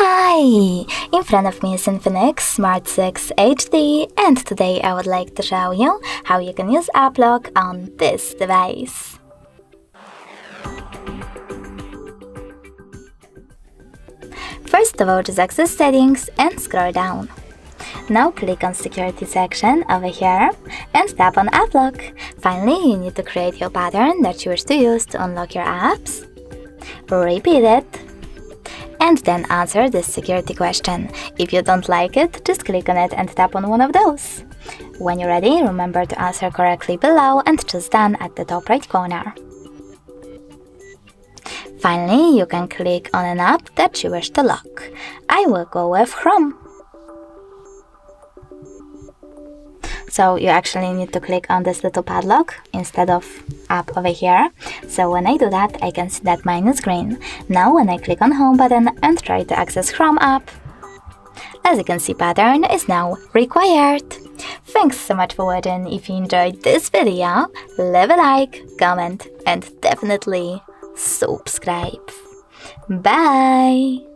Hi! In front of me is Infinix Smart 6 HD, and today I would like to show you how you can use app lock on this device. First of all, just access settings and scroll down. Now click on security section over here and tap on app lock. Finally, you need to create your pattern that you wish to use to unlock your apps. Repeat it. And then answer this security question. If you don't like it, just click on it and tap on one of those. When you're ready, remember to answer correctly below and choose Done at the top right corner. Finally, you can click on an app that you wish to lock. I will go with Chrome. So you actually need to click on this little padlock instead of app over here. So when I do that, I can see that mine is green. Now when I click on home button and try to access Chrome app, as you can see, pattern is now required. Thanks so much for watching. If you enjoyed this video, leave a like, comment and definitely subscribe. Bye!